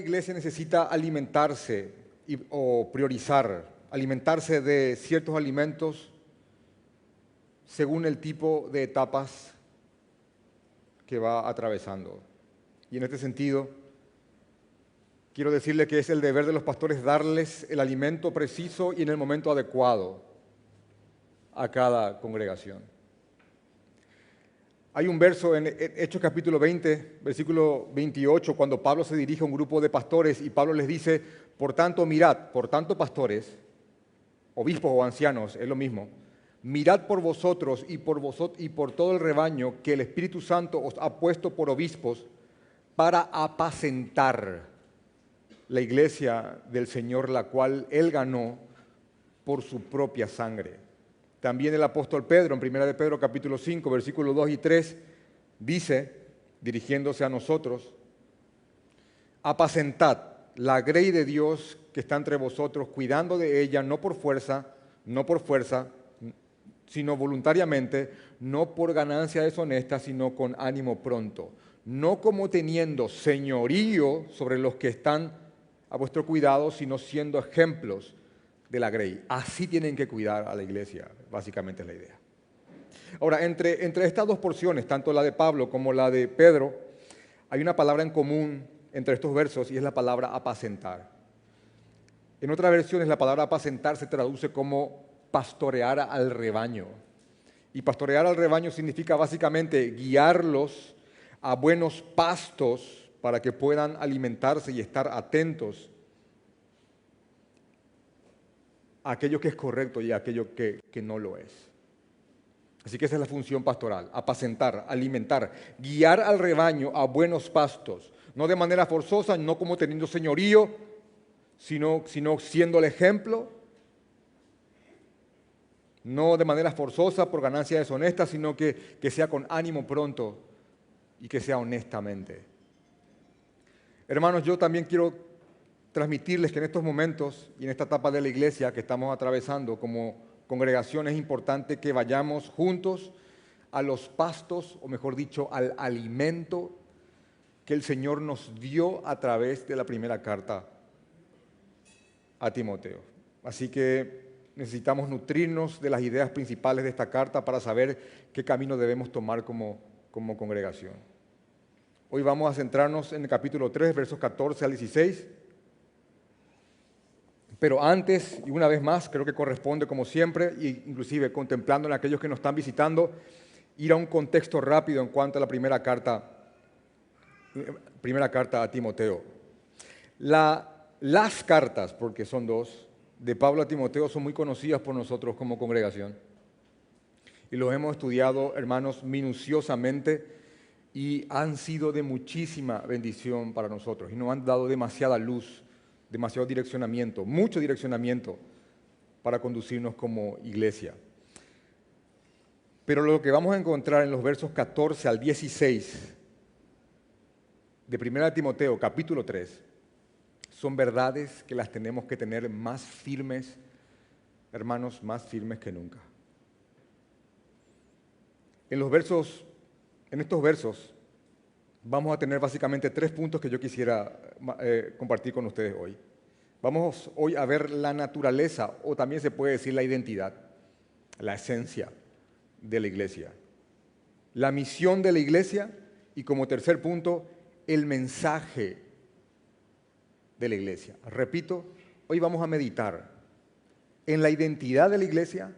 iglesia necesita alimentarse o priorizar, alimentarse de ciertos alimentos según el tipo de etapas que va atravesando. Y en este sentido, quiero decirle que es el deber de los pastores darles el alimento preciso y en el momento adecuado a cada congregación. Hay un verso en Hechos capítulo 20, versículo 28, cuando Pablo se dirige a un grupo de pastores y Pablo les dice: por tanto, mirad, por tanto, pastores, obispos o ancianos, es lo mismo, mirad por vosotros y por todo el rebaño que el Espíritu Santo os ha puesto por obispos para apacentar la iglesia del Señor, la cual Él ganó por su propia sangre. También el apóstol Pedro, en 1 de Pedro capítulo 5, versículos 2 y 3, dice, dirigiéndose a nosotros: apacentad la grey de Dios que está entre vosotros, cuidando de ella, no por fuerza, sino voluntariamente, no por ganancia deshonesta, sino con ánimo pronto, no como teniendo señorío sobre los que están a vuestro cuidado, sino siendo ejemplos de la grey. Así tienen que cuidar a la iglesia, básicamente es la idea. Ahora, entre estas dos porciones, tanto la de Pablo como la de Pedro, hay una palabra en común entre estos versos y es la palabra apacentar. En otras versiones la palabra apacentar se traduce como pastorear al rebaño. Y pastorear al rebaño significa básicamente guiarlos a buenos pastos para que puedan alimentarse y estar atentos a aquello que es correcto y a aquello que no lo es. Así que esa es la función pastoral: apacentar, alimentar, guiar al rebaño a buenos pastos, no de manera forzosa, no como teniendo señorío, sino siendo el ejemplo, no de manera forzosa por ganancia deshonesta, sino que sea con ánimo pronto y que sea honestamente. Hermanos, yo también quiero transmitirles que en estos momentos y en esta etapa de la iglesia que estamos atravesando como congregación es importante que vayamos juntos a los pastos, o mejor dicho, al alimento que el Señor nos dio a través de la primera carta a Timoteo. Así que necesitamos nutrirnos de las ideas principales de esta carta para saber qué camino debemos tomar como congregación. Hoy vamos a centrarnos en el capítulo 3, versos 14 al 16. Pero antes, y una vez más, creo que corresponde, como siempre, e inclusive contemplando en aquellos que nos están visitando, ir a un contexto rápido en cuanto a la primera carta a Timoteo. Las cartas, porque son dos, de Pablo a Timoteo son muy conocidas por nosotros como congregación. Y los hemos estudiado, hermanos, minuciosamente y han sido de muchísima bendición para nosotros y nos han dado demasiada luz, demasiado direccionamiento, mucho direccionamiento para conducirnos como iglesia. Pero lo que vamos a encontrar en los versos 14 al 16 de 1 Timoteo, capítulo 3, son verdades que las tenemos que tener más firmes, hermanos, más firmes que nunca. En estos versos vamos a tener básicamente 3 puntos que yo quisiera compartir con ustedes hoy. Vamos hoy a ver la naturaleza, o también se puede decir la identidad, la esencia de la iglesia, la misión de la iglesia y, como tercer punto, el mensaje de la iglesia. Repito, hoy vamos a meditar en la identidad de la iglesia,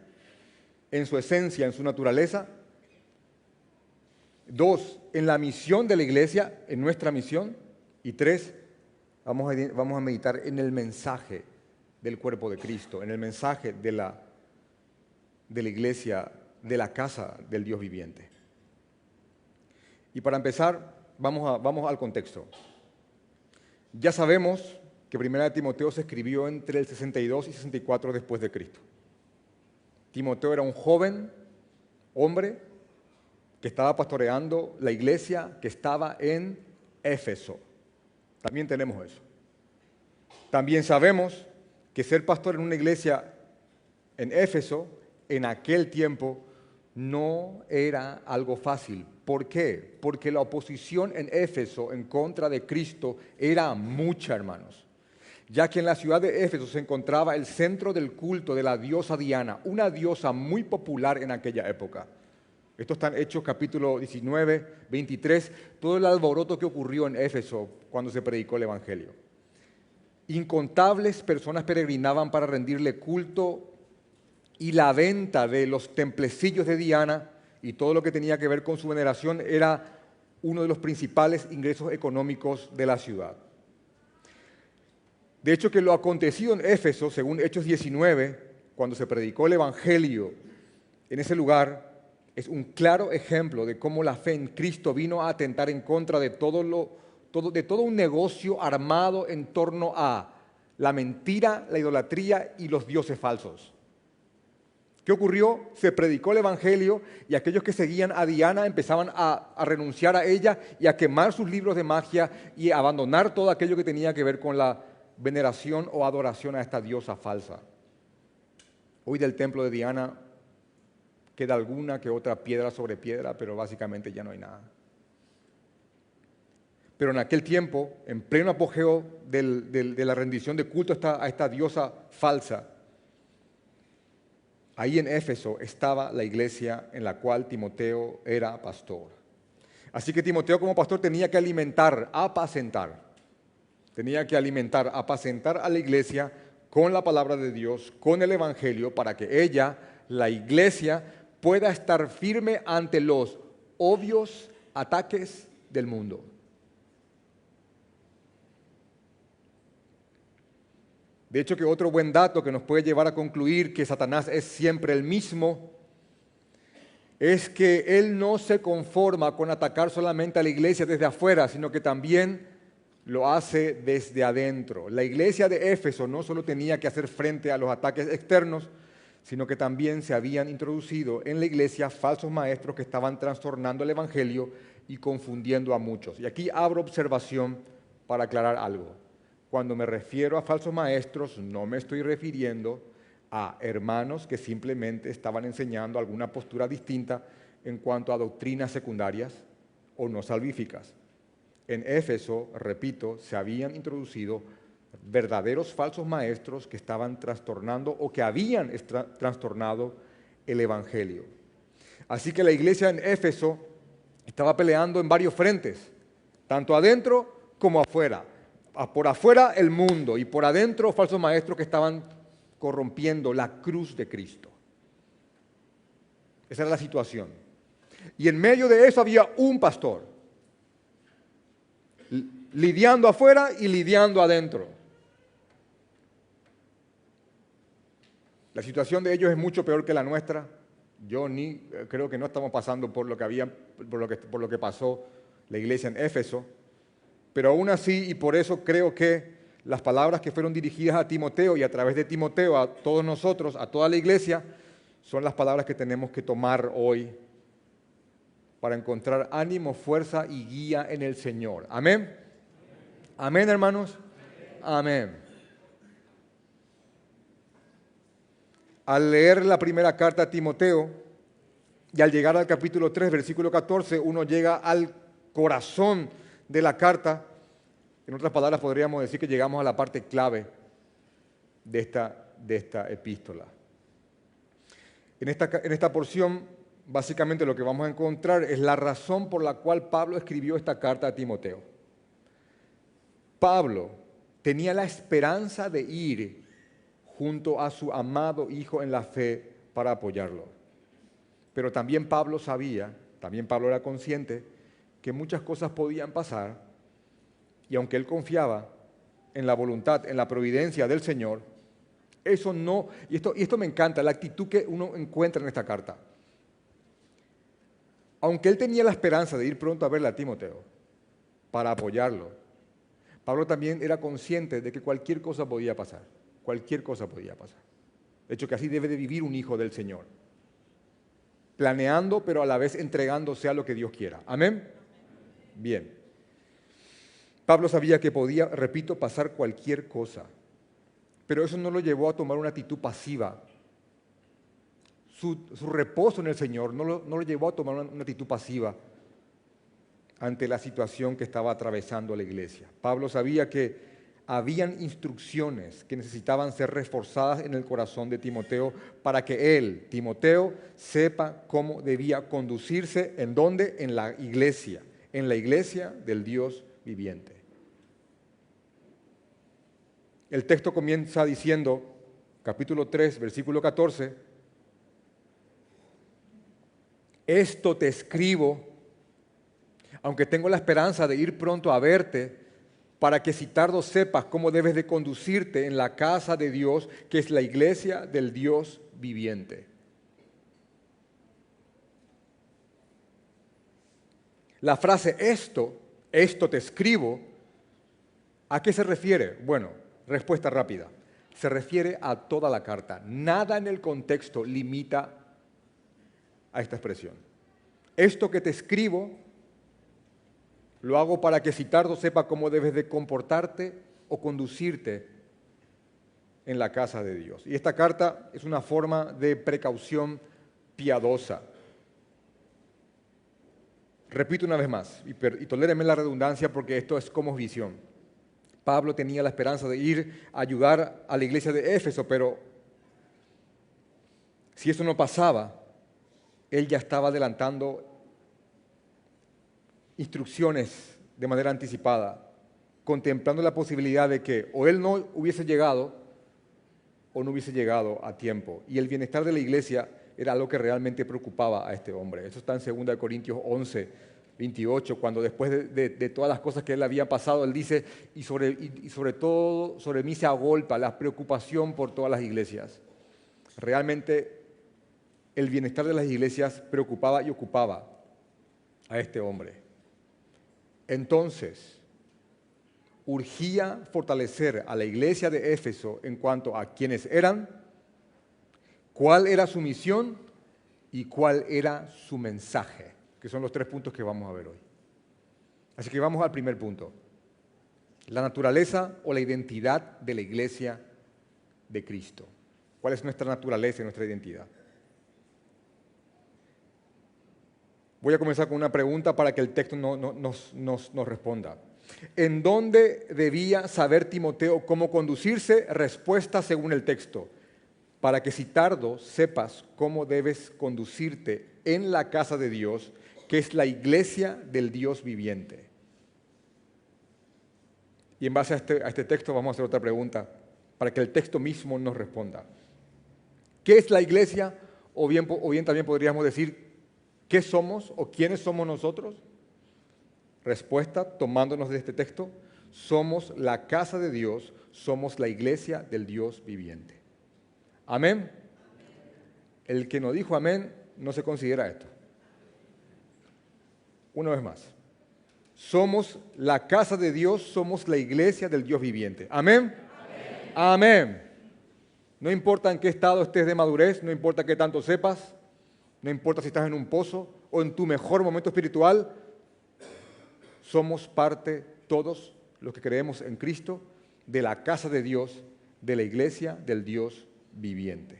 en su esencia, en su naturaleza. 2, en la misión de la iglesia, en nuestra misión. Y 3, vamos a meditar en el mensaje del cuerpo de Cristo, en el mensaje de la iglesia, de la casa del Dios viviente. Y para empezar, vamos al contexto. Ya sabemos que 1 Timoteo se escribió entre el 62 y 64 después de Cristo. Timoteo era un joven hombre que estaba pastoreando la iglesia que estaba en Éfeso. También tenemos eso. También sabemos que ser pastor en una iglesia en Éfeso, en aquel tiempo, no era algo fácil. ¿Por qué? Porque la oposición en Éfeso en contra de Cristo era mucha, hermanos. Ya que en la ciudad de Éfeso se encontraba el centro del culto de la diosa Diana, una diosa muy popular en aquella época. Esto está en Hechos capítulo 19, 23, todo el alboroto que ocurrió en Éfeso cuando se predicó el Evangelio. Incontables personas peregrinaban para rendirle culto y la venta de los templecillos de Diana y todo lo que tenía que ver con su veneración era uno de los principales ingresos económicos de la ciudad. De hecho, que lo acontecido en Éfeso, según Hechos 19, cuando se predicó el Evangelio en ese lugar, es un claro ejemplo de cómo la fe en Cristo vino a atentar en contra de todo un negocio armado en torno a la mentira, la idolatría y los dioses falsos. ¿Qué ocurrió? Se predicó el Evangelio y aquellos que seguían a Diana empezaban a renunciar a ella y a quemar sus libros de magia y a abandonar todo aquello que tenía que ver con la veneración o adoración a esta diosa falsa. Hoy del templo de Diana queda alguna que otra piedra sobre piedra, pero básicamente ya no hay nada. Pero en aquel tiempo, en pleno apogeo de la rendición de culto a esta diosa falsa, ahí en Éfeso estaba la iglesia en la cual Timoteo era pastor. Así que Timoteo como pastor tenía que apacentar a la iglesia con la palabra de Dios, con el Evangelio, para que ella, la iglesia, pueda estar firme ante los obvios ataques del mundo. De hecho, que otro buen dato que nos puede llevar a concluir que Satanás es siempre el mismo, es que él no se conforma con atacar solamente a la iglesia desde afuera, sino que también lo hace desde adentro. La iglesia de Éfeso no solo tenía que hacer frente a los ataques externos, sino que también se habían introducido en la iglesia falsos maestros que estaban trastornando el Evangelio y confundiendo a muchos. Y aquí abro observación para aclarar algo. Cuando me refiero a falsos maestros, no me estoy refiriendo a hermanos que simplemente estaban enseñando alguna postura distinta en cuanto a doctrinas secundarias o no salvíficas. En Éfeso, repito, se habían introducido verdaderos falsos maestros que estaban trastornando o que habían trastornado el Evangelio. Así que la iglesia en Éfeso estaba peleando en varios frentes, tanto adentro como afuera. Por afuera el mundo y por adentro falsos maestros que estaban corrompiendo la cruz de Cristo. Esa era la situación. Y en medio de eso había un pastor, lidiando afuera y lidiando adentro. La situación de ellos es mucho peor que la nuestra. Yo creo que no estamos pasando por lo que pasó la iglesia en Éfeso, pero aún así, y por eso creo que las palabras que fueron dirigidas a Timoteo y a través de Timoteo a todos nosotros, a toda la iglesia, son las palabras que tenemos que tomar hoy para encontrar ánimo, fuerza y guía en el Señor. Amén. Amén, hermanos. Amén. Al leer la primera carta a Timoteo y al llegar al capítulo 3, versículo 14, uno llega al corazón de la carta. En otras palabras, podríamos decir que llegamos a la parte clave de esta epístola. En esta porción, básicamente lo que vamos a encontrar es la razón por la cual Pablo escribió esta carta a Timoteo. Pablo tenía la esperanza de ir junto a su amado hijo en la fe para apoyarlo. Pero también Pablo era consciente que muchas cosas podían pasar y aunque él confiaba en la voluntad, en la providencia del Señor, eso no, y esto me encanta, la actitud que uno encuentra en esta carta. Aunque él tenía la esperanza de ir pronto a verle a Timoteo para apoyarlo, Pablo también era consciente de que cualquier cosa podía pasar. Cualquier cosa podía pasar. De hecho, que así debe de vivir un hijo del Señor. Planeando, pero a la vez entregándose a lo que Dios quiera. ¿Amén? Bien. Pablo sabía que podía, repito, pasar cualquier cosa. Pero eso no lo llevó a tomar una actitud pasiva su reposo en el Señor no lo llevó a tomar una actitud pasiva ante la situación que estaba atravesando la iglesia. Pablo sabía que habían instrucciones que necesitaban ser reforzadas en el corazón de Timoteo para que él, Timoteo, sepa cómo debía conducirse, ¿en dónde? En la iglesia del Dios viviente. El texto comienza diciendo, capítulo 3, versículo 14, esto te escribo, aunque tengo la esperanza de ir pronto a verte, para que si tardo sepas cómo debes de conducirte en la casa de Dios, que es la iglesia del Dios viviente. La frase esto te escribo, ¿a qué se refiere? Bueno, respuesta rápida. Se refiere a toda la carta. Nada en el contexto limita a esta expresión. Esto que te escribo, lo hago para que si tardo sepa cómo debes de comportarte o conducirte en la casa de Dios. Y esta carta es una forma de precaución piadosa. Repito una vez más, y tolérenme la redundancia porque esto es como visión. Pablo tenía la esperanza de ir a ayudar a la iglesia de Éfeso, pero si eso no pasaba, él ya estaba adelantando instrucciones de manera anticipada, contemplando la posibilidad de que o él no hubiese llegado o no hubiese llegado a tiempo. Y el bienestar de la iglesia era algo que realmente preocupaba a este hombre. Eso está en 2 Corintios 11, 28, cuando después de todas las cosas que él había pasado, él dice, y sobre todo sobre mí se agolpa la preocupación por todas las iglesias. Realmente el bienestar de las iglesias preocupaba y ocupaba a este hombre. Entonces, urgía fortalecer a la iglesia de Éfeso en cuanto a quiénes eran, cuál era su misión y cuál era su mensaje, que son los 3 puntos que vamos a ver hoy. Así que vamos al primer punto, la naturaleza o la identidad de la iglesia de Cristo. ¿Cuál es nuestra naturaleza y nuestra identidad? Voy a comenzar con una pregunta para que el texto nos responda. ¿En dónde debía saber Timoteo cómo conducirse? Respuesta según el texto. Para que si tardo sepas cómo debes conducirte en la casa de Dios, que es la iglesia del Dios viviente. Y en base a este texto vamos a hacer otra pregunta, para que el texto mismo nos responda. ¿Qué es la iglesia? O bien también podríamos decir, ¿qué somos o quiénes somos nosotros? Respuesta, tomándonos de este texto, somos la casa de Dios, somos la iglesia del Dios viviente. ¿Amén? El que no dijo amén no se considera esto. Una vez más. Somos la casa de Dios, somos la iglesia del Dios viviente. ¿Amén? Amén. Amén. No importa en qué estado estés de madurez, no importa qué tanto sepas, no importa si estás en un pozo o en tu mejor momento espiritual, somos parte, todos los que creemos en Cristo, de la casa de Dios, de la iglesia del Dios viviente.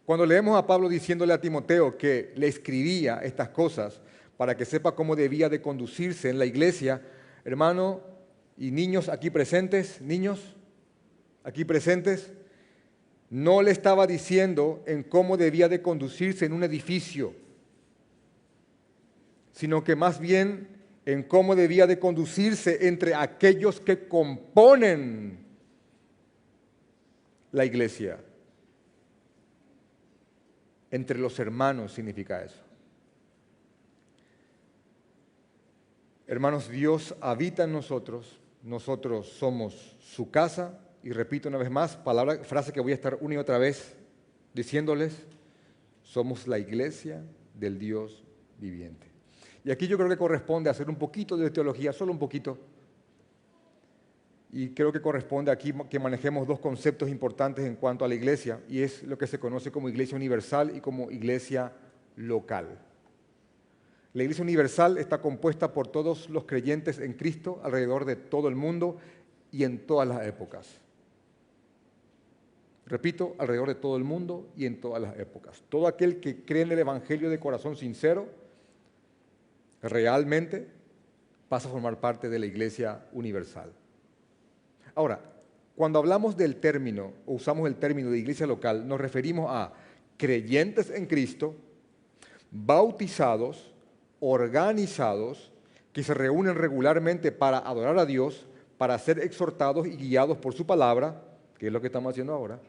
Cuando leemos a Pablo diciéndole a Timoteo que le escribía estas cosas para que sepa cómo debía de conducirse en la iglesia, hermano y niños aquí presentes, no le estaba diciendo en cómo debía de conducirse en un edificio, sino que más bien en cómo debía de conducirse entre aquellos que componen la iglesia. Entre los hermanos significa eso. Hermanos, Dios habita en nosotros, nosotros somos su casa, y repito una vez más, frase que voy a estar una y otra vez diciéndoles, somos la iglesia del Dios viviente. Y aquí yo creo que corresponde hacer un poquito de teología, solo un poquito, y creo que corresponde aquí que manejemos 2 conceptos importantes en cuanto a la iglesia, y es lo que se conoce como iglesia universal y como iglesia local. La iglesia universal está compuesta por todos los creyentes en Cristo alrededor de todo el mundo y en todas las épocas. Repito, alrededor de todo el mundo y en todas las épocas. Todo aquel que cree en el Evangelio de corazón sincero, realmente pasa a formar parte de la Iglesia universal. Ahora, cuando hablamos del término, o usamos el término de iglesia local, nos referimos a creyentes en Cristo, bautizados, organizados, que se reúnen regularmente para adorar a Dios, para ser exhortados y guiados por su palabra, que es lo que estamos haciendo ahora,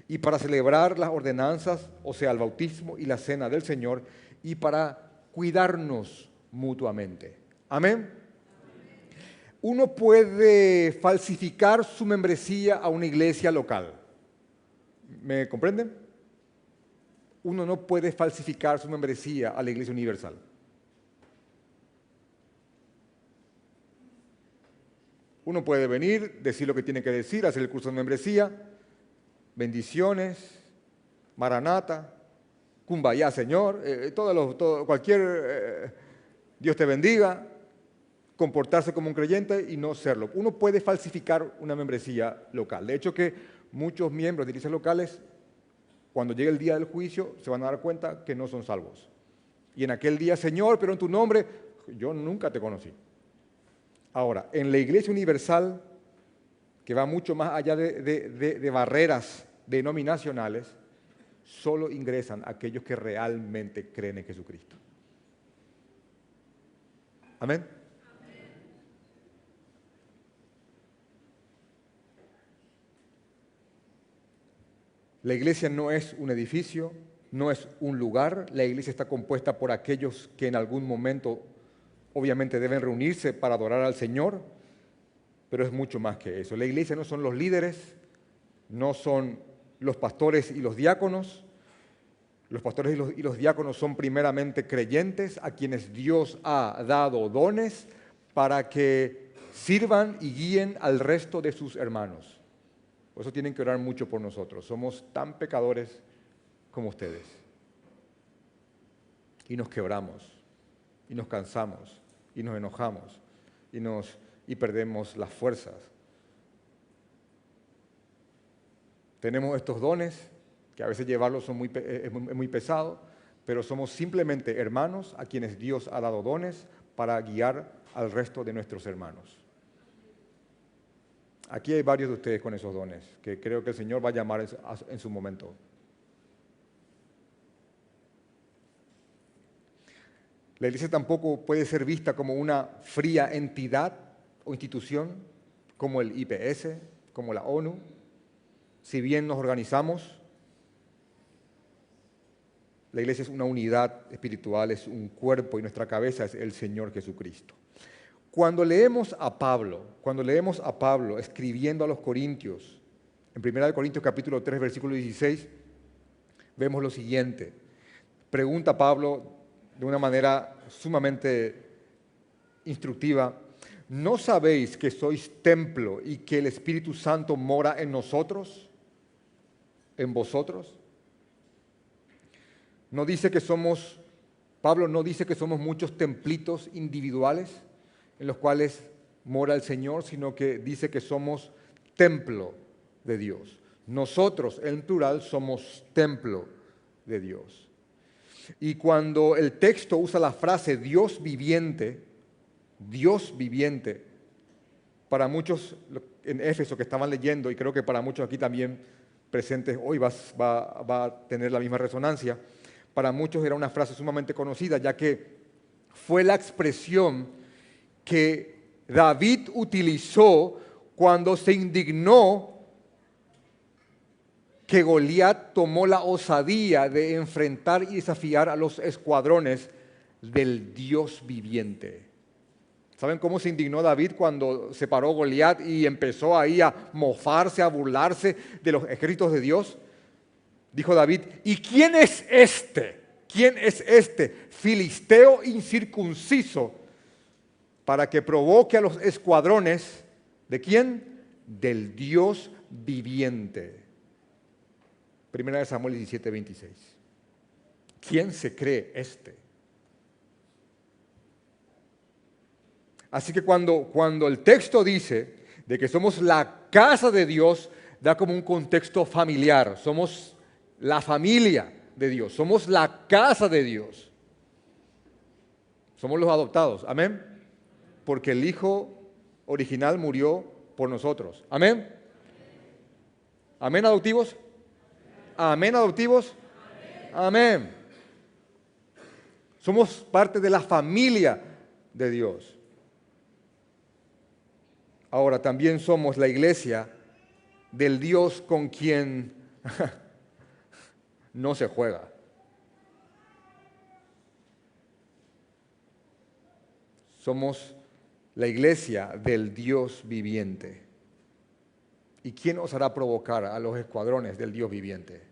y para celebrar las ordenanzas, o sea, el bautismo y la cena del Señor, y para cuidarnos mutuamente. Amén. Uno puede falsificar su membresía a una iglesia local. ¿Me comprenden? Uno no puede falsificar su membresía a la iglesia universal. Uno puede venir, decir lo que tiene que decir, hacer el curso de membresía, bendiciones, maranata, kumbaya, Señor, cualquier Dios te bendiga, comportarse como un creyente y no serlo. Uno puede falsificar una membresía local. De hecho que muchos miembros de iglesias locales, cuando llegue el día del juicio, se van a dar cuenta que no son salvos. Y en aquel día, Señor, pero en tu nombre, yo nunca te conocí. Ahora, en la Iglesia Universal, que va mucho más allá de barreras denominacionales, solo ingresan aquellos que realmente creen en Jesucristo. Amén. La iglesia no es un edificio, no es un lugar. La iglesia está compuesta por aquellos que en algún momento obviamente deben reunirse para adorar al Señor, pero es mucho más que eso. La iglesia no son los líderes, no son los pastores y los diáconos. Los pastores y los diáconos son primeramente creyentes a quienes Dios ha dado dones para que sirvan y guíen al resto de sus hermanos. Por eso tienen que orar mucho por nosotros. Somos tan pecadores como ustedes. Y nos quebramos, y nos cansamos, y nos enojamos, y perdemos las fuerzas. Tenemos estos dones, que a veces llevarlos es muy pesado, pero somos simplemente hermanos a quienes Dios ha dado dones para guiar al resto de nuestros hermanos. Aquí hay varios de ustedes con esos dones, que creo que el Señor va a llamar en su momento. La iglesia tampoco puede ser vista como una fría entidad o institución, como el IPS, como la ONU. Si bien nos organizamos, la iglesia es una unidad espiritual, es un cuerpo y nuestra cabeza es el Señor Jesucristo. Cuando leemos a Pablo escribiendo a los Corintios, en 1 Corintios capítulo 3, versículo 16, vemos lo siguiente. Pregunta Pablo de una manera sumamente instructiva: ¿no sabéis que sois templo y que el Espíritu Santo mora en nosotros, en vosotros? Pablo no dice que somos muchos templitos individuales en los cuales mora el Señor, sino que dice que somos templo de Dios. Nosotros, en plural, somos templo de Dios. Y cuando el texto usa la frase Dios viviente, para muchos en Éfeso que estaban leyendo, y creo que para muchos aquí también presentes hoy va a tener la misma resonancia, para muchos era una frase sumamente conocida, ya que fue la expresión que David utilizó cuando se indignó que Goliat tomó la osadía de enfrentar y desafiar a los escuadrones del Dios viviente. ¿Saben cómo se indignó David cuando se paró Goliat y empezó ahí a mofarse, a burlarse de los ejércitos de Dios? Dijo David: ¿y quién es este? ¿Quién es este filisteo incircunciso para que provoque a los escuadrones de quién? Del Dios viviente. Primera de Samuel 17, 26. ¿Quién se cree este? Así que cuando el texto dice de que somos la casa de Dios, da como un contexto familiar. Somos la familia de Dios, somos la casa de Dios. Somos los adoptados, amén. Porque el Hijo original murió por nosotros, amén. Amén, adoptivos. Amén, adoptivos. Amén. Somos parte de la familia de Dios. Ahora también somos la iglesia del Dios con quien no se juega. Somos la iglesia del Dios viviente. ¿Y quién os hará provocar a los escuadrones del Dios viviente?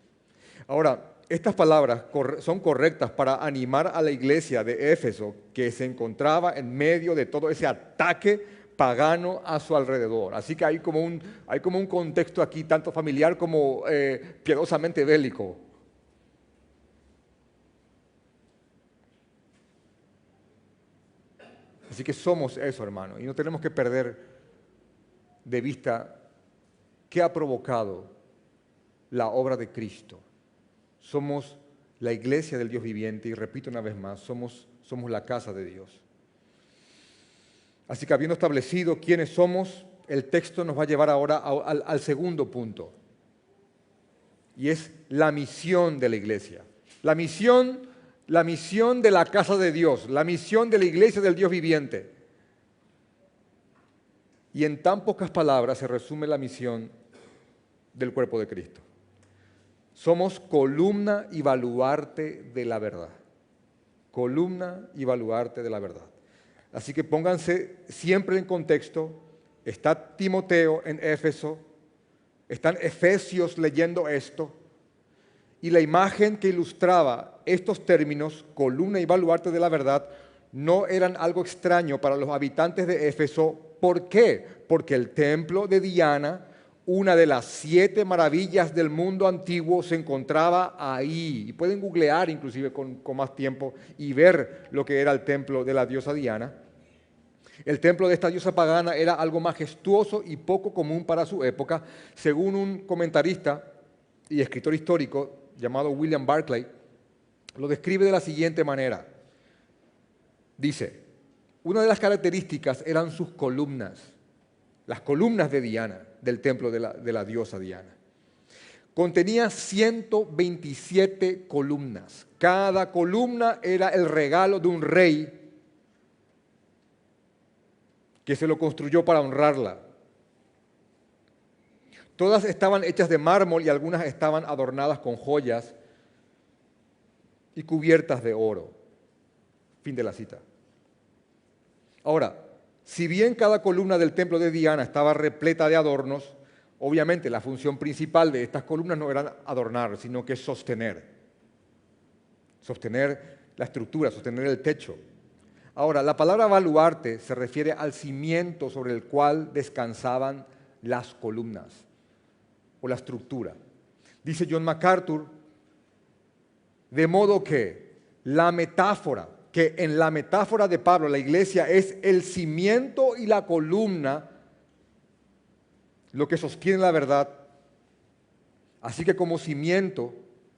Ahora, estas palabras son correctas para animar a la iglesia de Éfeso, que se encontraba en medio de todo ese ataque pagano a su alrededor. Así que hay como un contexto aquí, tanto familiar como piadosamente bélico. Así que somos eso, hermano, y no tenemos que perder de vista qué ha provocado la obra de Cristo. Somos la iglesia del Dios viviente y repito una vez más, somos la casa de Dios. Así que habiendo establecido quiénes somos, el texto nos va a llevar ahora al segundo punto, y es la misión de la iglesia. La misión de la casa de Dios, la misión de la iglesia del Dios viviente. Y en tan pocas palabras se resume la misión del cuerpo de Cristo. Somos columna y baluarte de la verdad. Columna y baluarte de la verdad. Así que pónganse siempre en contexto. Está Timoteo en Éfeso, están Efesios leyendo esto, y la imagen que ilustraba estos términos, columna y baluarte de la verdad, no eran algo extraño para los habitantes de Éfeso. ¿Por qué? Porque el templo de Diana, una de las 7 maravillas del mundo antiguo, se encontraba ahí. Y pueden googlear inclusive con más tiempo y ver lo que era el templo de la diosa Diana. El templo de esta diosa pagana era algo majestuoso y poco común para su época. Según un comentarista y escritor histórico llamado William Barclay, lo describe de la siguiente manera. Dice, una de las características eran sus columnas, las columnas de Diana, del templo de la diosa Diana. Contenía 127 columnas. Cada columna era el regalo de un rey que se lo construyó para honrarla. Todas estaban hechas de mármol y algunas estaban adornadas con joyas y cubiertas de oro. Fin de la cita. Ahora, si bien cada columna del templo de Diana estaba repleta de adornos, obviamente la función principal de estas columnas no era adornar, sino que sostener. Sostener la estructura, sostener el techo. Ahora, la palabra baluarte se refiere al cimiento sobre el cual descansaban las columnas o la estructura. Dice John MacArthur, de modo que en la metáfora de Pablo la iglesia es el cimiento y la columna lo que sostiene la verdad. Así que como cimiento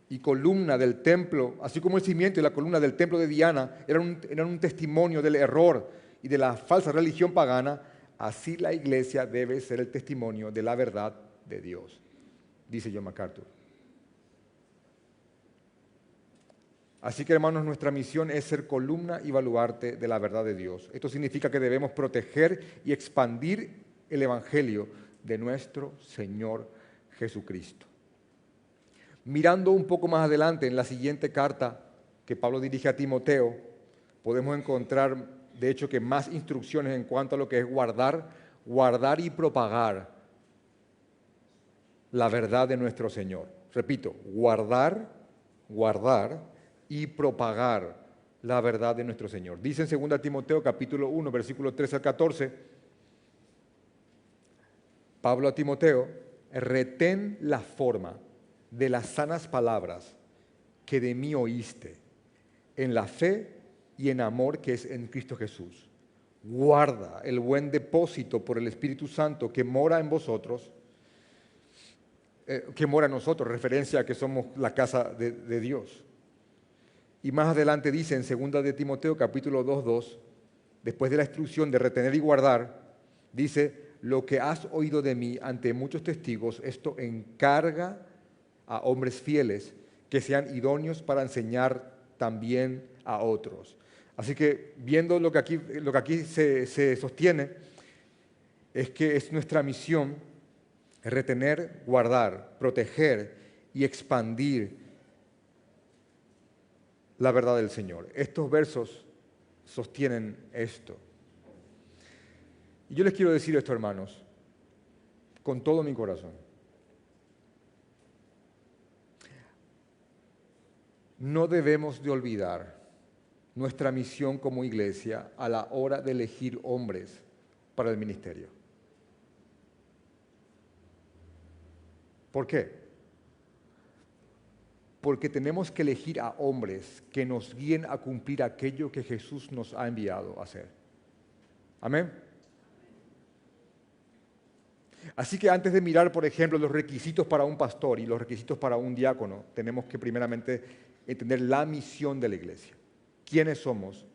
y columna del templo, así como el cimiento y la columna del templo de Diana eran un testimonio del error y de la falsa religión pagana, así la iglesia debe ser el testimonio de la verdad de Dios, dice John MacArthur. Así que, hermanos, nuestra misión es ser columna y baluarte de la verdad de Dios. Esto significa que debemos proteger y expandir el evangelio de nuestro Señor Jesucristo. Mirando un poco más adelante en la siguiente carta que Pablo dirige a Timoteo, podemos encontrar, de hecho, que más instrucciones en cuanto a lo que es guardar y propagar la verdad de nuestro Señor. Repito, guardar y propagar la verdad de nuestro Señor. Dice en 2 Timoteo capítulo 1, versículo 13 al 14, Pablo a Timoteo, retén la forma de las sanas palabras que de mí oíste, en la fe y en amor que es en Cristo Jesús. Guarda el buen depósito por el Espíritu Santo que mora en vosotros. que mora en nosotros, referencia a que somos la casa de Dios. Y más adelante dice en 2 de Timoteo capítulo 2:2, después de la instrucción de retener y guardar, dice, lo que has oído de mí ante muchos testigos, esto encarga a hombres fieles que sean idóneos para enseñar también a otros. Así que viendo lo que aquí se sostiene, es que es nuestra misión retener, guardar, proteger y expandir la verdad del Señor. Estos versos sostienen esto. Y yo les quiero decir esto, hermanos, con todo mi corazón. No debemos de olvidar nuestra misión como iglesia a la hora de elegir hombres para el ministerio. ¿Por qué? Porque tenemos que elegir a hombres que nos guíen a cumplir aquello que Jesús nos ha enviado a hacer. Amén. Así que antes de mirar, por ejemplo, los requisitos para un pastor y los requisitos para un diácono, tenemos que primeramente entender la misión de la iglesia. ¿Quiénes somos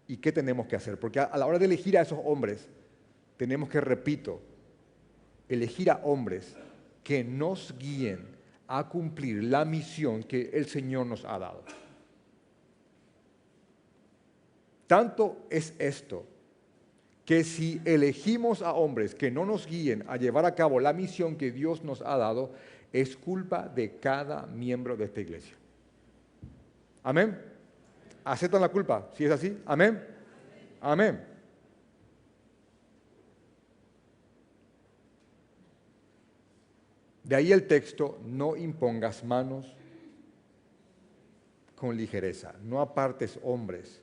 y qué tenemos que hacer? Porque a la hora de elegir a esos hombres, tenemos que, repito, elegir a hombres que nos guíen a cumplir la misión que el Señor nos ha dado. Tanto es esto, que si elegimos a hombres que no nos guíen a llevar a cabo la misión que Dios nos ha dado, es culpa de cada miembro de esta iglesia. ¿Amén? ¿Aceptan la culpa? ¿Si es así? ¿Amén? Amén. De ahí el texto, no impongas manos con ligereza, no apartes hombres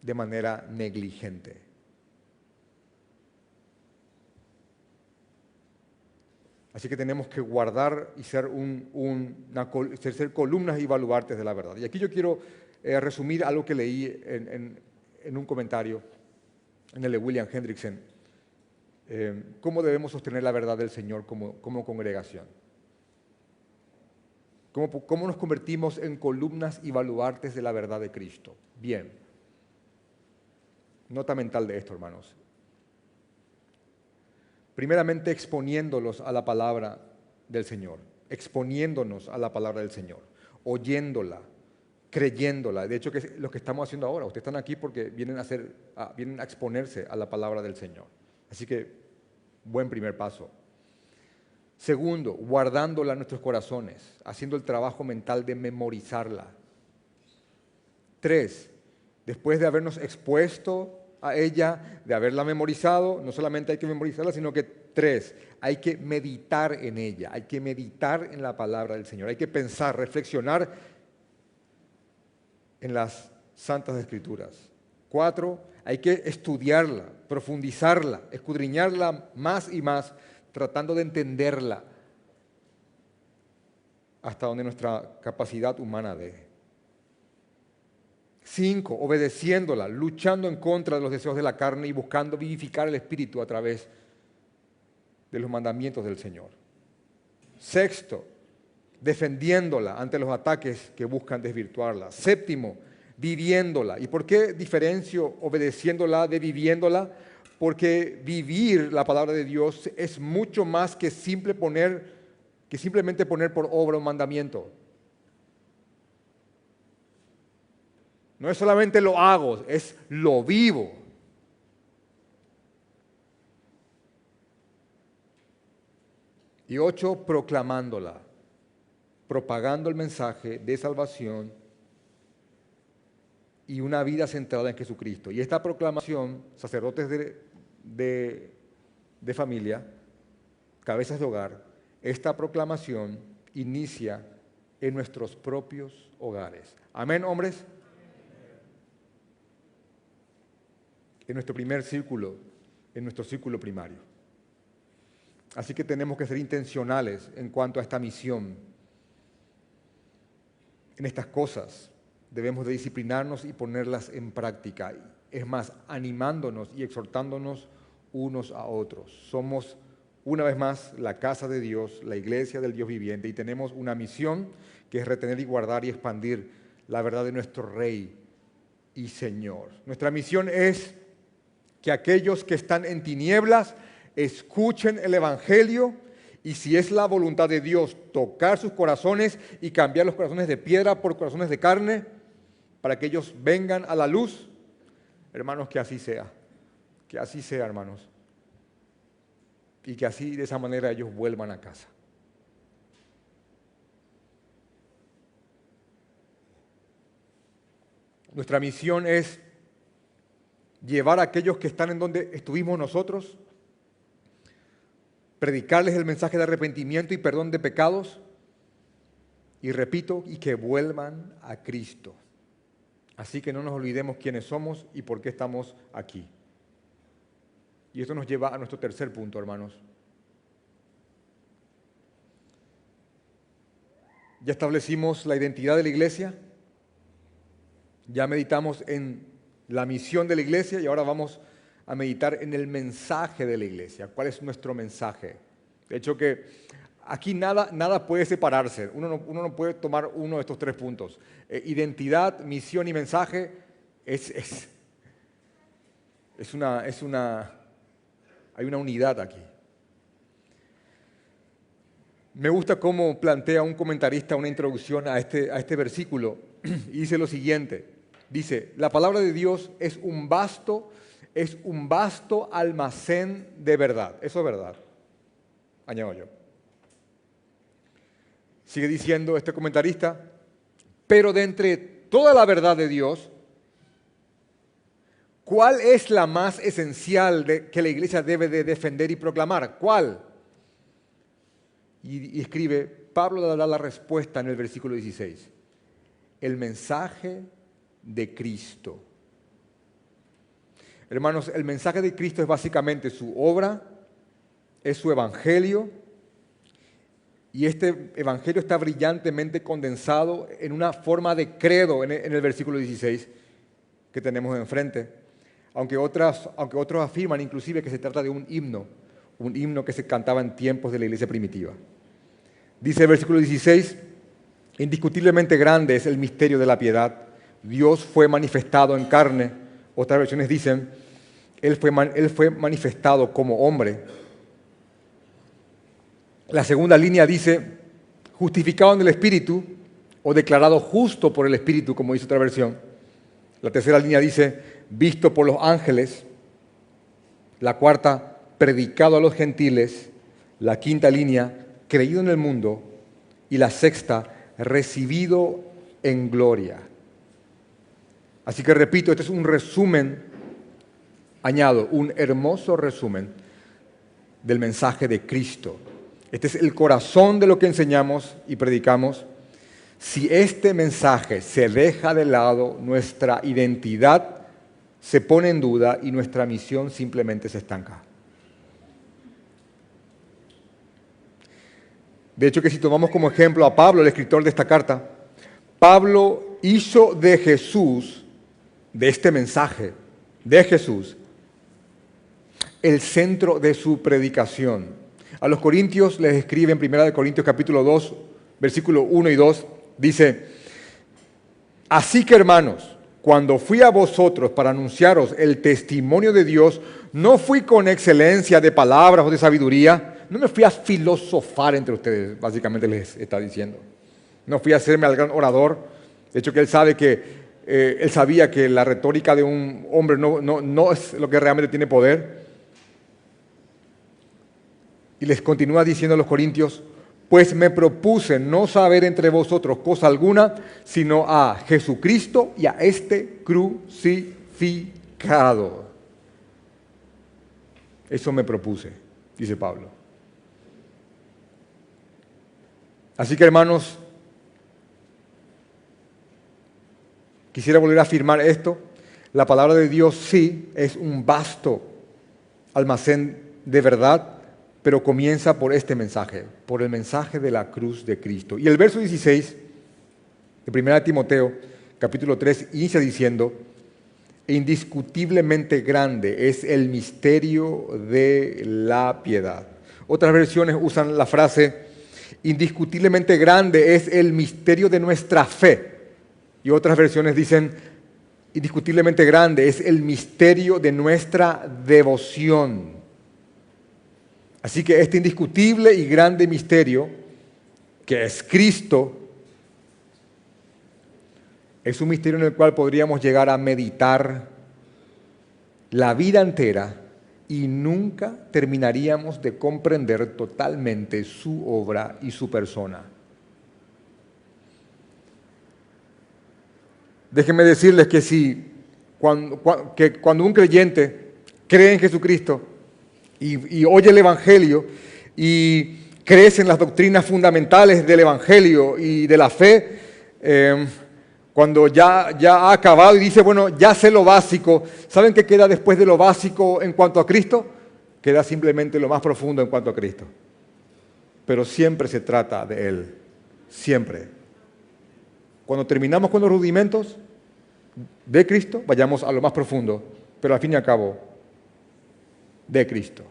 de manera negligente. Así que tenemos que guardar y ser, ser columnas y baluartes de la verdad. Y aquí yo quiero resumir algo que leí en un comentario, en el de William Hendrickson, cómo debemos sostener la verdad del Señor como congregación. ¿Cómo nos convertimos en columnas y baluartes de la verdad de Cristo? Bien. Nota mental de esto, hermanos. Primeramente exponiéndolos a la palabra del Señor, exponiéndonos a la palabra del Señor, oyéndola, creyéndola. De hecho, que es lo que estamos haciendo ahora. Ustedes están aquí porque vienen a exponerse a la palabra del Señor. Así que, buen primer paso. Segundo, guardándola en nuestros corazones, haciendo el trabajo mental de memorizarla. 3, después de habernos expuesto a ella, de haberla memorizado, no solamente hay que memorizarla, sino que 3, hay que meditar en ella, hay que meditar en la palabra del Señor, hay que pensar, reflexionar en las Santas Escrituras. 4, hay que estudiarla, profundizarla, escudriñarla más y más, tratando de entenderla hasta donde nuestra capacidad humana deje. 5, obedeciéndola, luchando en contra de los deseos de la carne y buscando vivificar el espíritu a través de los mandamientos del Señor. 6, defendiéndola ante los ataques que buscan desvirtuarla. 7, viviéndola. ¿Y por qué diferencio obedeciéndola de viviéndola? Porque vivir la palabra de Dios es mucho más que simplemente poner por obra un mandamiento. No es solamente lo hago, es lo vivo. Y 8, proclamándola, propagando el mensaje de salvación y una vida centrada en Jesucristo. Y esta proclamación, sacerdotes de familia, cabezas de hogar, esta proclamación inicia en nuestros propios hogares. Amén, hombres. En nuestro primer círculo, en nuestro círculo primario. Así que tenemos que ser intencionales en cuanto a esta misión. En estas cosas debemos de disciplinarnos y ponerlas en práctica. Es más, animándonos y exhortándonos unos a otros. Somos una vez más, la casa de Dios, la iglesia del Dios viviente, y tenemos una misión que es retener y guardar y expandir la verdad de nuestro Rey y Señor. Nuestra misión es que aquellos que están en tinieblas escuchen el Evangelio y, si es la voluntad de Dios, tocar sus corazones y cambiar los corazones de piedra por corazones de carne para que ellos vengan a la luz. Hermanos, que así sea. Que así sea, hermanos. Y que así, de esa manera, ellos vuelvan a casa. Nuestra misión es llevar a aquellos que están en donde estuvimos nosotros, predicarles el mensaje de arrepentimiento y perdón de pecados, y repito, y que vuelvan a Cristo. Así que no nos olvidemos quiénes somos y por qué estamos aquí. Y esto nos lleva a nuestro tercer punto, hermanos. Ya establecimos la identidad de la iglesia, ya meditamos en la misión de la iglesia y ahora vamos a meditar en el mensaje de la iglesia. ¿Cuál es nuestro mensaje? De hecho que aquí nada puede separarse. Uno no puede tomar uno de estos tres puntos. Identidad, misión y mensaje hay una unidad aquí. Me gusta cómo plantea un comentarista una introducción a este versículo y dice lo siguiente. Dice, la palabra de Dios es un vasto almacén de verdad. Eso es verdad, añado yo. Sigue diciendo este comentarista, pero de entre toda la verdad de Dios, ¿cuál es la más esencial que la iglesia debe de defender y proclamar? ¿Cuál? Y escribe, Pablo da la respuesta en el versículo 16. El mensaje de Cristo. Hermanos, el mensaje de Cristo es básicamente su obra, es su evangelio, y este evangelio está brillantemente condensado en una forma de credo en el versículo 16 que tenemos enfrente. Aunque otros afirman inclusive que se trata de un himno que se cantaba en tiempos de la iglesia primitiva. Dice el versículo 16, indiscutiblemente grande es el misterio de la piedad. Dios fue manifestado en carne. Otras versiones dicen, Él fue manifestado como hombre. La segunda línea dice, justificado en el Espíritu o declarado justo por el Espíritu, como dice otra versión. La tercera línea dice, visto por los ángeles. La cuarta, predicado a los gentiles. La quinta línea, creído en el mundo. Y la sexta, recibido en gloria. Así que repito, este es un resumen, añado, un hermoso resumen del mensaje de Cristo. Este es el corazón de lo que enseñamos y predicamos. Si este mensaje se deja de lado, nuestra identidad se pone en duda y nuestra misión simplemente se estanca. De hecho, que si tomamos como ejemplo a Pablo, el escritor de esta carta, Pablo hizo de Jesús, de este mensaje, de Jesús, el centro de su predicación. A los corintios les escribe en 1 Corintios capítulo 2, versículo 1 y 2, dice, así que hermanos, cuando fui a vosotros para anunciaros el testimonio de Dios, no fui con excelencia de palabras o de sabiduría, no me fui a filosofar entre ustedes, básicamente les está diciendo. No fui a hacerme al gran orador. De hecho, que él sabía que la retórica de un hombre no es lo que realmente tiene poder. Y les continúa diciendo a los corintios, pues me propuse no saber entre vosotros cosa alguna, sino a Jesucristo y a este crucificado. Eso me propuse, dice Pablo. Así que, hermanos, quisiera volver a afirmar esto. La palabra de Dios sí es un vasto almacén de verdad, pero comienza por este mensaje, por el mensaje de la cruz de Cristo. Y el verso 16 de 1 Timoteo, capítulo 3, inicia diciendo, indiscutiblemente grande es el misterio de la piedad. Otras versiones usan la frase, indiscutiblemente grande es el misterio de nuestra fe. Y otras versiones dicen, indiscutiblemente grande es el misterio de nuestra devoción. Así que este indiscutible y grande misterio, que es Cristo, es un misterio en el cual podríamos llegar a meditar la vida entera y nunca terminaríamos de comprender totalmente su obra y su persona. Déjenme decirles que cuando un creyente cree en Jesucristo y oye el Evangelio y crece en las doctrinas fundamentales del Evangelio y de la fe, cuando ya ha acabado y dice, bueno, ya sé lo básico, ¿saben qué queda después de lo básico en cuanto a Cristo? Queda simplemente lo más profundo en cuanto a Cristo. Pero siempre se trata de Él, siempre. Cuando terminamos con los rudimentos de Cristo, vayamos a lo más profundo, pero al fin y al cabo, de Cristo.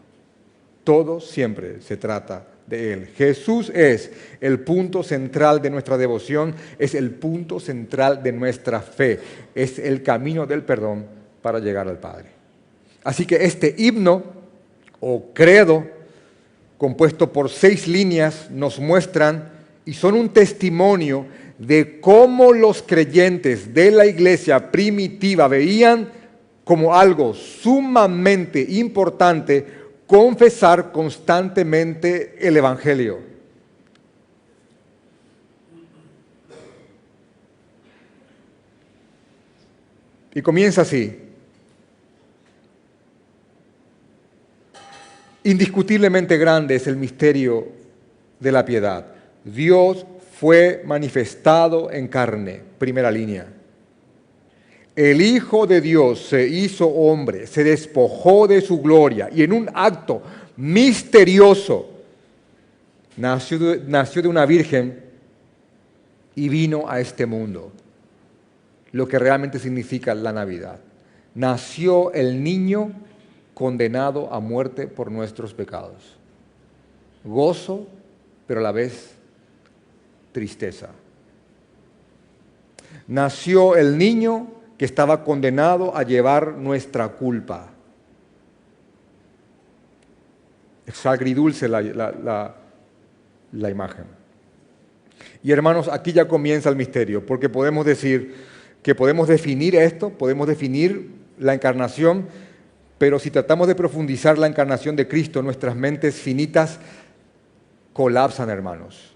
Todo siempre se trata de Él. Jesús es el punto central de nuestra devoción, es el punto central de nuestra fe, es el camino del perdón para llegar al Padre. Así que este himno o credo, compuesto por 6 líneas, nos muestran y son un testimonio de cómo los creyentes de la iglesia primitiva veían como algo sumamente importante confesar constantemente el Evangelio. Y comienza así. Indiscutiblemente grande es el misterio de la piedad. Dios fue manifestado en carne, primera línea. El Hijo de Dios se hizo hombre, se despojó de su gloria y en un acto misterioso nació de una virgen y vino a este mundo, lo que realmente significa la Navidad. Nació el niño condenado a muerte por nuestros pecados. Gozo, pero a la vez tristeza. Nació el niño que estaba condenado a llevar nuestra culpa. Es agridulce la imagen. Y hermanos, aquí ya comienza el misterio, porque podemos decir que podemos definir esto, podemos definir la encarnación, pero si tratamos de profundizar la encarnación de Cristo, nuestras mentes finitas colapsan, hermanos.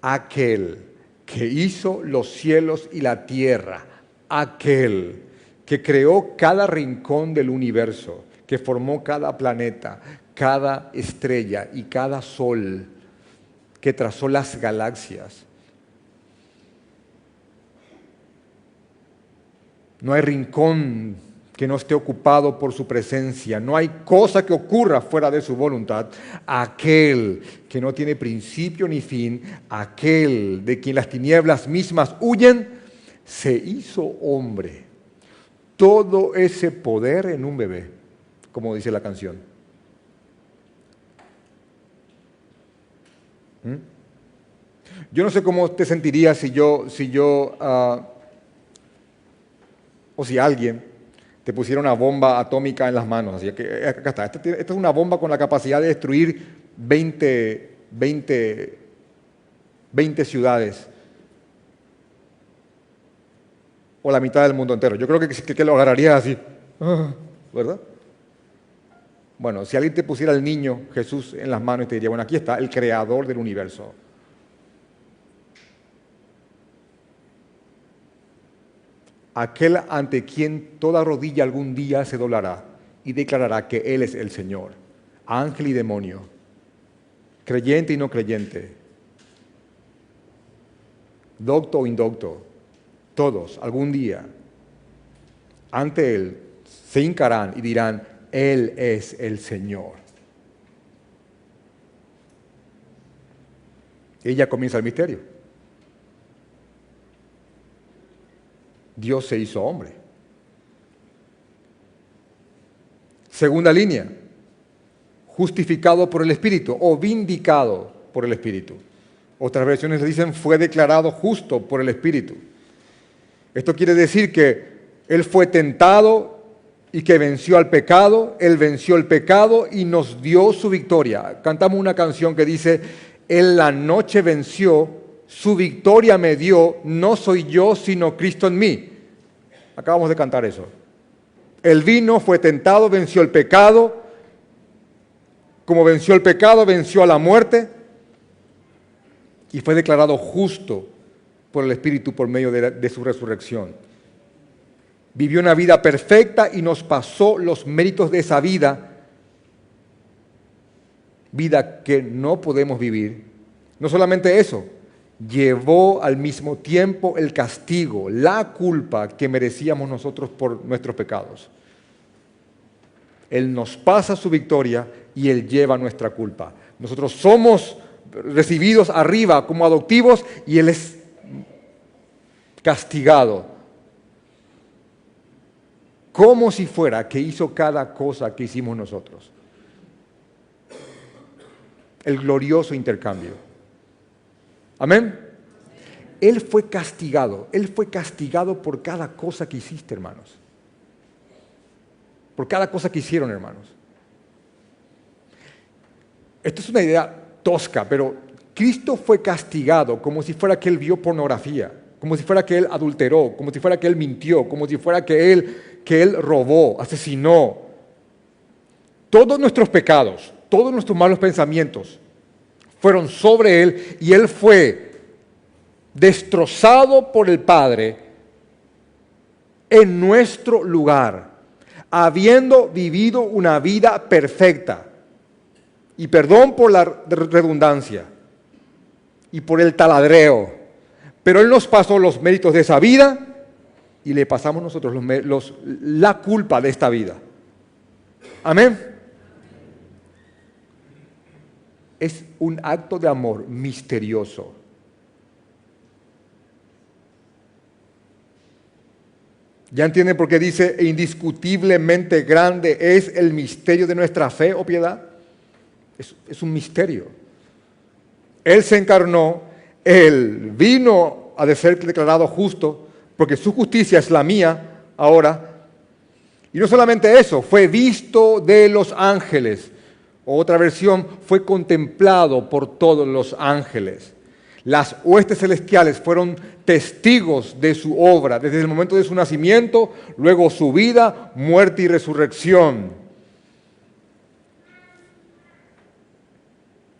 Aquel que hizo los cielos y la tierra, aquel que creó cada rincón del universo, que formó cada planeta, cada estrella y cada sol, que trazó las galaxias. No hay rincón que no esté ocupado por su presencia, no hay cosa que ocurra fuera de su voluntad. Aquel que no tiene principio ni fin, aquel de quien las tinieblas mismas huyen, se hizo hombre. Todo ese poder en un bebé, como dice la canción. Yo no sé cómo te sentirías o si alguien te pusiera una bomba atómica en las manos. Así que acá está. Esta es una bomba con la capacidad de destruir 20 ciudades. O la mitad del mundo entero. Yo creo que lo agarraría así. ¿Verdad? Bueno, si alguien te pusiera al niño Jesús en las manos y te diría, bueno, aquí está el creador del universo. Aquel ante quien toda rodilla algún día se doblará y declarará que Él es el Señor, ángel y demonio, creyente y no creyente, docto o indocto, todos algún día ante Él se hincarán y dirán, Él es el Señor. Y ya comienza el misterio. Dios se hizo hombre. Segunda línea. justificado por el Espíritu o vindicado por el Espíritu. Otras versiones le dicen fue declarado justo por el Espíritu. Esto quiere decir que Él fue tentado y que venció al pecado, Él venció el pecado y nos dio su victoria. Cantamos una canción que dice, Él la noche venció, su victoria me dio, no soy yo sino Cristo en mí. Acabamos de cantar eso. Él vino, fue tentado, venció el pecado. Como venció el pecado, venció a la muerte y fue declarado justo por el Espíritu por medio de su resurrección. Vivió una vida perfecta y nos pasó los méritos de esa vida que no podemos vivir. No solamente eso, llevó al mismo tiempo el castigo, la culpa que merecíamos nosotros por nuestros pecados. Él nos pasa su victoria y Él lleva nuestra culpa. Nosotros somos recibidos arriba como adoptivos y Él es castigado. Como si fuera que hizo cada cosa que hicimos nosotros. El glorioso intercambio. Amén. Él fue castigado por cada cosa que hiciste, hermanos. Por cada cosa que hicieron, hermanos. Esto es una idea tosca, pero Cristo fue castigado como si fuera que Él vio pornografía, como si fuera que Él adulteró, como si fuera que Él mintió, como si fuera que Él robó, asesinó. Todos nuestros pecados, todos nuestros malos pensamientos fueron sobre Él y Él fue destrozado por el Padre en nuestro lugar, habiendo vivido una vida perfecta. Y perdón por la redundancia y por el taladreo, pero Él nos pasó los méritos de esa vida y le pasamos nosotros la culpa de esta vida. Amén. Es un acto de amor misterioso. ¿Ya entienden por qué dice indiscutiblemente grande es el misterio de nuestra fe o piedad? Es un misterio. Él se encarnó, Él vino a ser declarado justo, porque su justicia es la mía ahora. Y no solamente eso, fue visto de los ángeles. Otra versión, fue contemplado por todos los ángeles. Las huestes celestiales fueron testigos de su obra, desde el momento de su nacimiento, luego su vida, muerte y resurrección.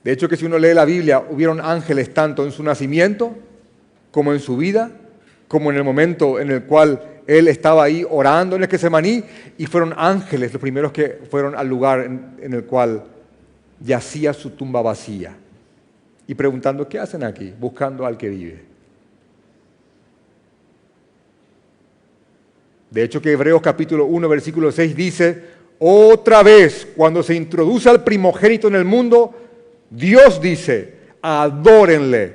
De hecho, que si uno lee la Biblia, hubieron ángeles tanto en su nacimiento, como en su vida, como en el momento en el cual Él estaba ahí orando en el Getsemaní, y fueron ángeles los primeros que fueron al lugar en el cual yacía su tumba vacía, y preguntando, ¿qué hacen aquí? Buscando al que vive. De hecho, que Hebreos capítulo 1, versículo 6 dice, otra vez, cuando se introduce al primogénito en el mundo, Dios dice, adórenle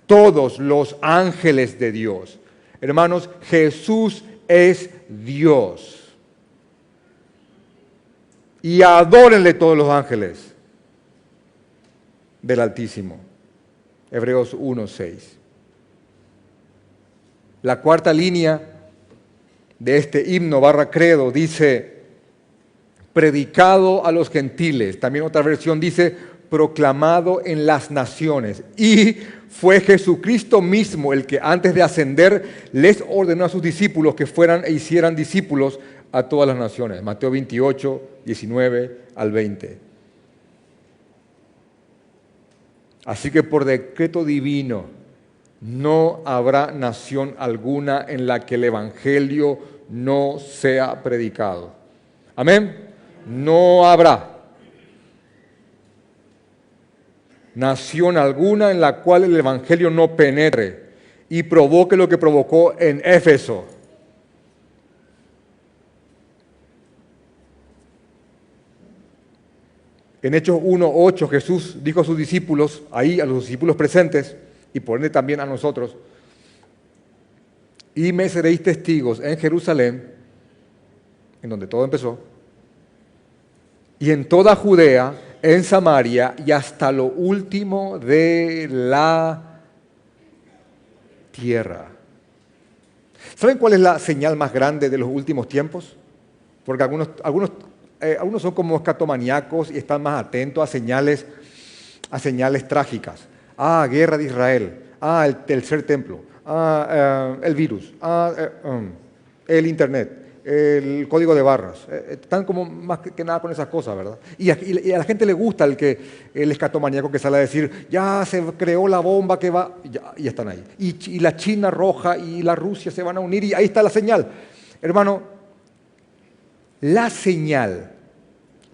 todos los ángeles de Dios. Hermanos, Jesús es Dios. Y adórenle todos los ángeles del Altísimo. Hebreos 1, 6. La cuarta línea de este himno / credo dice, predicado a los gentiles. También otra versión dice, proclamado en las naciones. Y fue Jesucristo mismo el que antes de ascender les ordenó a sus discípulos que fueran e hicieran discípulos a todas las naciones. Mateo 28, 19 al 20. Así que por decreto divino no habrá nación alguna en la que el Evangelio no sea predicado. Amén. No habrá nación alguna en la cual el Evangelio no penetre y provoque lo que provocó en Éfeso. En Hechos 1:8 Jesús dijo a sus discípulos, ahí a los discípulos presentes, y por ende también a nosotros, y me seréis testigos en Jerusalén, en donde todo empezó, y en toda Judea, en Samaria y hasta lo último de la tierra. ¿Saben cuál es la señal más grande de los últimos tiempos? Porque algunos son como escatomaníacos y están más atentos a señales trágicas. Guerra de Israel. El tercer templo. El virus. El internet. El código de barras. Están como más que nada con esas cosas, ¿verdad? Y a la gente le gusta el escatomaníaco que sale a decir, ya se creó la bomba que va, y ya están ahí. Y la China roja y la Rusia se van a unir y ahí está la señal. Hermano, la señal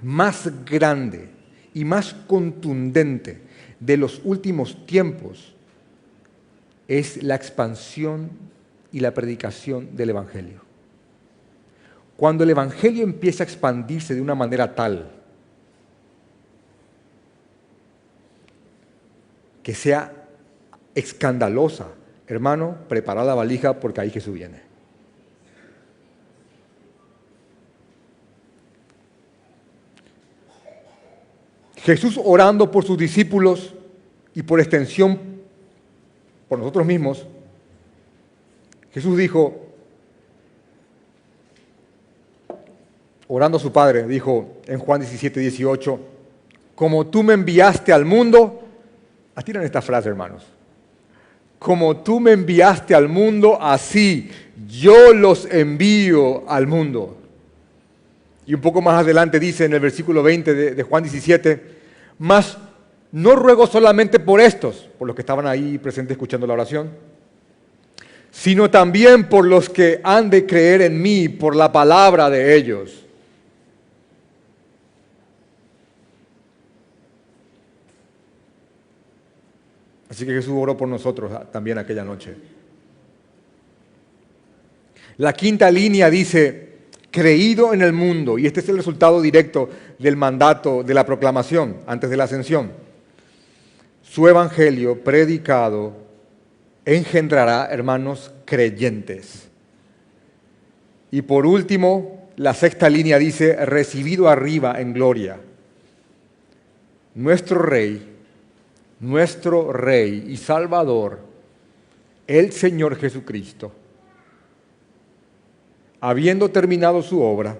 más grande y más contundente de los últimos tiempos es la expansión y la predicación del Evangelio. Cuando el Evangelio empieza a expandirse de una manera tal que sea escandalosa, hermano, prepara la valija porque ahí Jesús viene. Jesús orando por sus discípulos y por extensión por nosotros mismos, Jesús dijo, orando a su Padre, dijo en Juan 17, 18, como tú me enviaste al mundo, atiran esta frase, hermanos, como tú me enviaste al mundo, así yo los envío al mundo. Y un poco más adelante dice en el versículo 20 de Juan 17, mas no ruego solamente por estos, por los que estaban ahí presentes escuchando la oración, sino también por los que han de creer en mí por la palabra de ellos. Así que Jesús oró por nosotros también aquella noche. La quinta línea dice, creído en el mundo, y este es el resultado directo del mandato de la proclamación antes de la ascensión. Su evangelio predicado engendrará, hermanos, creyentes. Y por último, la sexta línea dice, recibido arriba en gloria. Nuestro Rey y Salvador, el Señor Jesucristo, habiendo terminado su obra,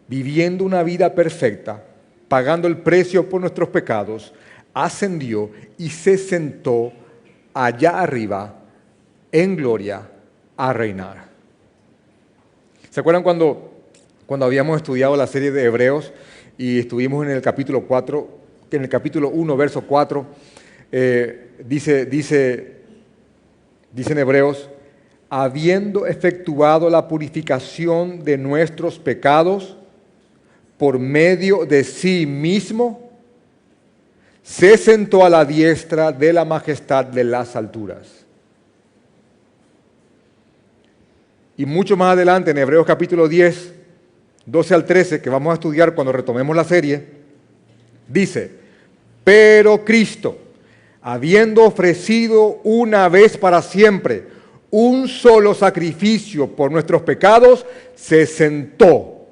viviendo una vida perfecta, pagando el precio por nuestros pecados, ascendió y se sentó allá arriba en gloria a reinar. ¿Se acuerdan cuando habíamos estudiado la serie de Hebreos y estuvimos en el capítulo 4, que en el capítulo 1, verso 4, dice en Hebreos, habiendo efectuado la purificación de nuestros pecados por medio de sí mismo, se sentó a la diestra de la majestad de las alturas. Y mucho más adelante, en Hebreos capítulo 10, 12 al 13, que vamos a estudiar cuando retomemos la serie, dice, pero Cristo, habiendo ofrecido una vez para siempre un solo sacrificio por nuestros pecados, se sentó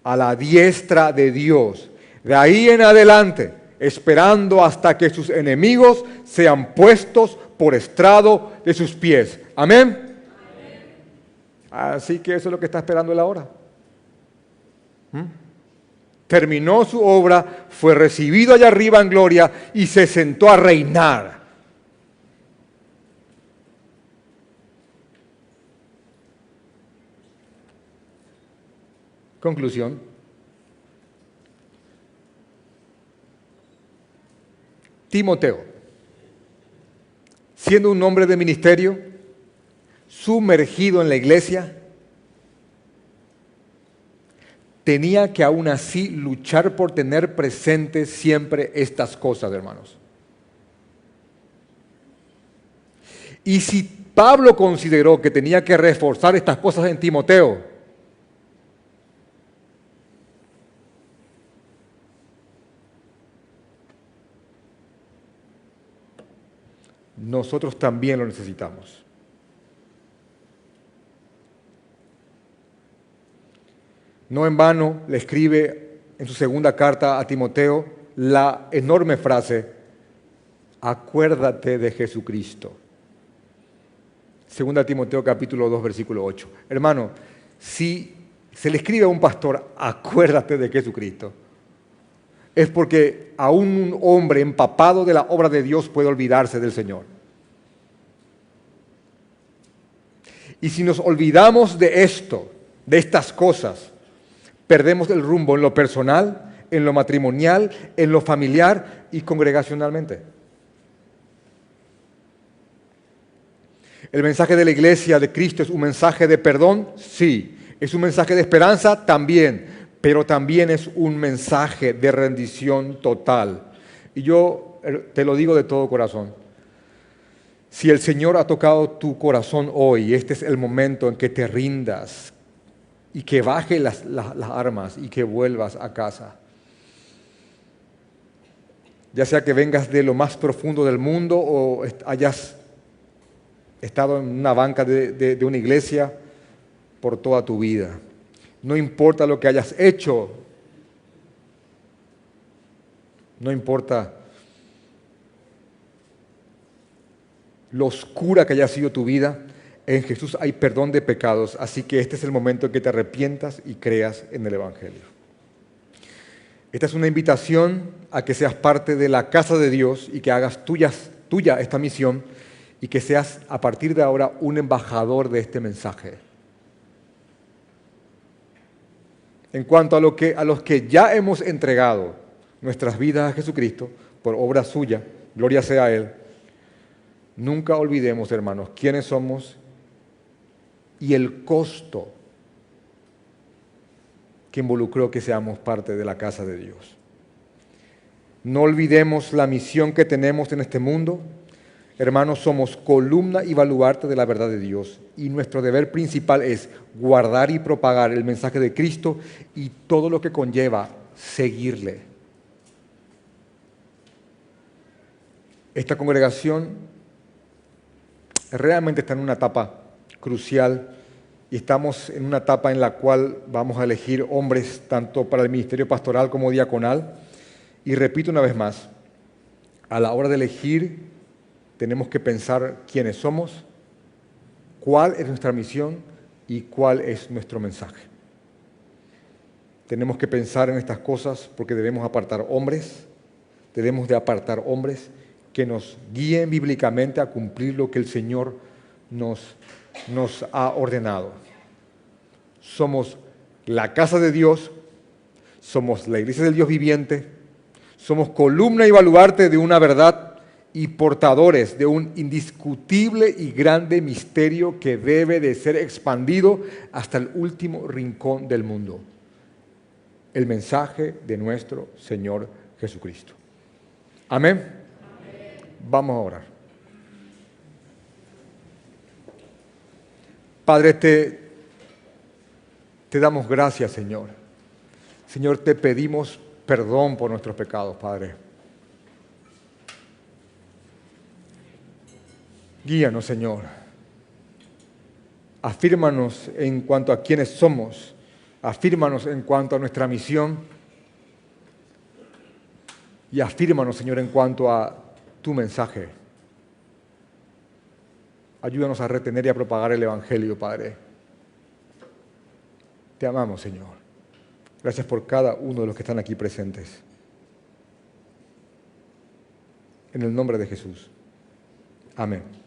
a la diestra de Dios. De ahí en adelante, esperando hasta que sus enemigos sean puestos por estrado de sus pies. Amén. Así que eso es lo que está esperando él ahora. Terminó su obra, fue recibido allá arriba en gloria y se sentó a reinar. Conclusión. Timoteo, siendo un hombre de ministerio, sumergido en la iglesia, tenía que aún así luchar por tener presentes siempre estas cosas, hermanos. Y si Pablo consideró que tenía que reforzar estas cosas en Timoteo, nosotros también lo necesitamos. No en vano le escribe en su segunda carta a Timoteo, la enorme frase, acuérdate de Jesucristo. 2 Timoteo capítulo 2, versículo 8. Hermano, si se le escribe a un pastor, acuérdate de Jesucristo, es porque aún un hombre empapado de la obra de Dios puede olvidarse del Señor. Y si nos olvidamos de esto, de estas cosas, perdemos el rumbo en lo personal, en lo matrimonial, en lo familiar y congregacionalmente. ¿El mensaje de la iglesia de Cristo es un mensaje de perdón? Sí. ¿Es un mensaje de esperanza? También. Pero también es un mensaje de rendición total. Y yo te lo digo de todo corazón. Si el Señor ha tocado tu corazón hoy, este es el momento en que te rindas y que baje las armas y que vuelvas a casa. Ya sea que vengas de lo más profundo del mundo o hayas estado en una banca de una iglesia por toda tu vida. No importa lo que hayas hecho, no importa lo oscura que haya sido tu vida, en Jesús hay perdón de pecados, así que este es el momento en que te arrepientas y creas en el Evangelio. Esta es una invitación a que seas parte de la casa de Dios y que hagas tuya esta misión y que seas a partir de ahora un embajador de este mensaje. En cuanto a los que ya hemos entregado nuestras vidas a Jesucristo por obra suya, gloria sea a Él, nunca olvidemos, hermanos, quiénes somos y el costo que involucró que seamos parte de la casa de Dios. No olvidemos la misión que tenemos en este mundo. Hermanos, somos columna y baluarte de la verdad de Dios y nuestro deber principal es guardar y propagar el mensaje de Cristo y todo lo que conlleva seguirle. Esta congregación realmente está en una etapa crucial y estamos en una etapa en la cual vamos a elegir hombres tanto para el ministerio pastoral como diaconal. Y repito una vez más, a la hora de elegir tenemos que pensar quiénes somos, cuál es nuestra misión y cuál es nuestro mensaje. Tenemos que pensar en estas cosas porque debemos de apartar hombres que nos guíen bíblicamente a cumplir lo que el Señor nos ha ordenado. Somos la casa de Dios, somos la iglesia del Dios viviente, somos columna y baluarte de una verdad y portadores de un indiscutible y grande misterio que debe de ser expandido hasta el último rincón del mundo. El mensaje de nuestro Señor Jesucristo. Amén. Amén. Vamos a orar. Padre, te damos gracias, Señor. Señor, te pedimos perdón por nuestros pecados, Padre. Guíanos, Señor. Afírmanos en cuanto a quiénes somos. Afírmanos en cuanto a nuestra misión. Y afírmanos, Señor, en cuanto a tu mensaje. Ayúdanos a retener y a propagar el Evangelio, Padre. Te amamos, Señor. Gracias por cada uno de los que están aquí presentes. En el nombre de Jesús. Amén.